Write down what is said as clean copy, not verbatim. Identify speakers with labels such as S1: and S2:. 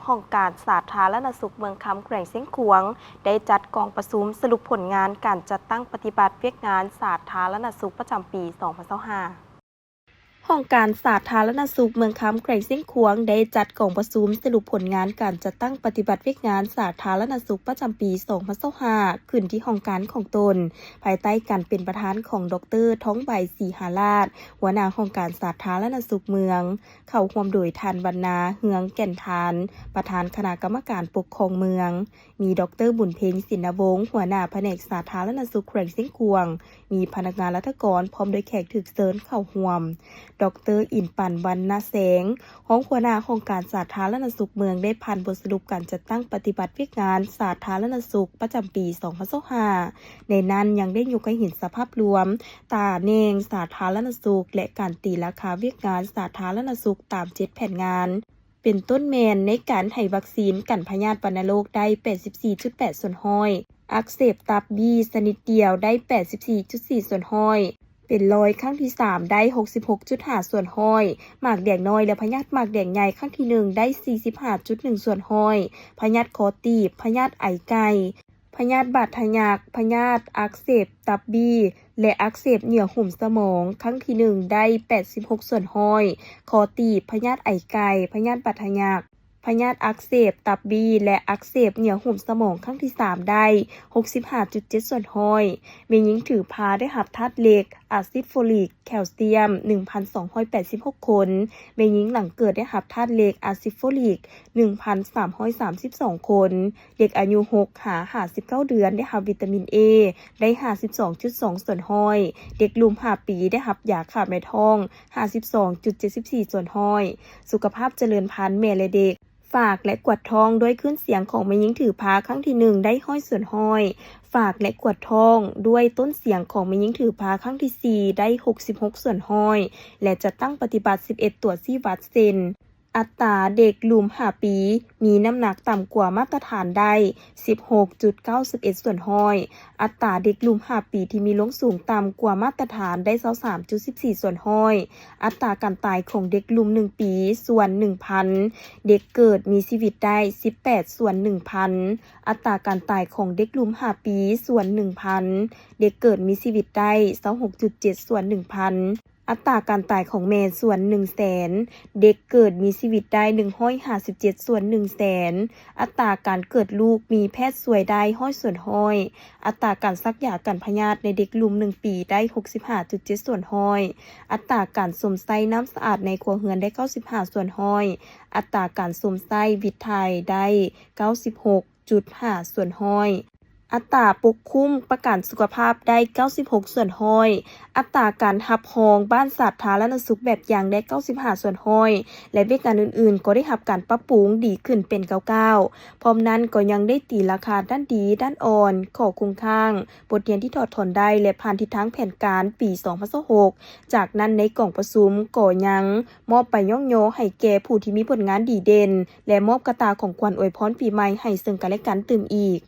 S1: ห้องการสาธารณสุขเมืองคำแขวงเสียงขวงได้จัดกองประชุมสรุปผลงานการจัดตั้งปฏิบัติเวียกงานสาธารณสุขประจำปี 2025 ห้องการสาธารณสุขเมืองคำแขวงเสียงขวงได้จัดกองประชุมสรุปผลงานการจัดตั้งปฏิบัติเวียกงานสาธารณสุขประจำปี 2025 ขึ้นที่ห้องการของตนภายใต้การเป็นประธานของดร.ท้องใบศรีหาราชหัวหน้าห้องการสาธารณสุขเมืองเข้าร่วมโดยท่านวรรณาเฮืองแก่นทานประธานคณะกรรมการปกครองเมืองมีดร.บุญเพ็งศินวงศ์หัวหน้าแผนกสาธารณสุขแขวงเสียงขวงมีพนักงานรัฐกรพร้อมด้วยแขกถึกเชิญเข้าร่วมดร.อินปันวรรณแสงของหัวหน้าโครงการสาธารณสุขเมืองได้ผ่านบทสรุปการจัดตั้งปฏิบัติเวียกงานสาธารณสุขประจำปี 2025 ในนั้นยังได้ยกให้เห็นสภาพรวมตาเนงสาธารณสุขและการตีราคาเวียกงานสาธารณสุขตาม7แผนงานเป็นต้นแมนในการให้วัคซีนกันพยาธิวัณโรคได้ 84.8 ส่วนห้อยอักเสบตับบีชนิดเดียวได้ 84.4 ส่วนห้อยเป็นรอยครั้งที่ 3 ได้ 66.5 ส่วนห้อยหมากแดงน้อยและพยาธิหมากแดงใหญ่ครั้งที่ 1 ได้ 45.1 ส่วนห้อยพยาธิคอตีบพยาธิไอไก่พยาธิบาดทะยักพยาธิอักเสบตับบีและอักเสบเหยื่อหุ้มสมองครั้งที่ 1 ได้ 86 ส่วนห้อยคอตีบพยาธิไอไก่พยาธิบาดทะยักพยาธิอักเสบตับบีและอักเสบเหยื่อหุ้มสมองครั้งที่ 3 ได้ 65.7 ส่วนห้อยแม่หญิงถือพาได้รับธาตุเหล็กอาซิดโฟลิกแคลเซียม 1,286 คนแม่หญิงหลังเกิดได้รับธาตุเหล็กอาซิดโฟลิก 1,332 คนเด็กอายุ6-59 เดือนได้รับวิตามิน A ได้ 52.2 ส่วนห้อยเด็กลุม5 ปีได้รับยาขาดแม่ท้อง 52.74 ส่วนห้อยสุขภาพเจริญพันธุ์แม่และเด็กฝากและกวดทองด้วยขึ้นเสียงของแม่หญิงถือพาครั้งที่ 1 ได้ห้อยส่วนห้อยฝากและกวดทองด้วยต้นเสียงของแม่หญิงถือพาครั้งที่ 4 ได้ 66 ส่วนห้อยและจะตั้งปฏิบัติ 11 ตรวจซี่วัดเซนอัตราเด็กลุม5 ปีมีน้ำหนักต่ำกว่ามาตรฐานได้ 16.91 ส่วนห้อยอัตราเด็กลุม5 ปีที่มีลงสูงต่ำกว่ามาตรฐานได้ 23.14 ส่วนห้อยอัตราการตายของเด็กลุม1 ปีส่วน 1,000 เด็กเกิดมีชีวิตได้ 18 ส่วน 1,000 อัตราการตายของเด็กลุม5 ปีส่วน 1,000 เด็กเกิดมีชีวิตได้ 26.7 ส่วน 1,000อัตราการตายของแม่ส่วน 100,000 เด็กเกิดมีชีวิตได้157 ส่วน 100,000 อัตราการเกิดลูกมีแพทย์สวยได้ห้อยส่วนห้อยอัตราการซักยากันพยาธิในเด็กลุม1 ปีได้ 65.7 ส่วนห้อยอัตราการสมไส้น้ำสะอาดในครัวเรือนได้ 95 ส่วนห้อยอัตราการสมไส้วิตไทยได้ 96.5 ส่วนห้อยอัตราปกคุ้มประกันสุขภาพได้ 96 ส่วนห้อยอัตราการรับรองบ้านสาธารณสุขแบบอย่างได้ 95 ส่วนห้อยและบริการอื่นๆก็ได้รับการปรับปรุงดีขึ้นเป็น 99พร้อมนั้นก็ยังได้ตีราคาด้านดีด้านอ่อนขอคงค้างบทเรียนที่ถอดถอนได้และผ่านทิศทางแผนการปี 2026จากนั้นในกล่องประชุมก็ยังมอบใบย่องโยให้แก่ผู้ที่มีผลงานดีเด่นและมอบกระตาของขวัญอวยพรปีใหม่ให้ซึ่งกันและกันตื่มอีก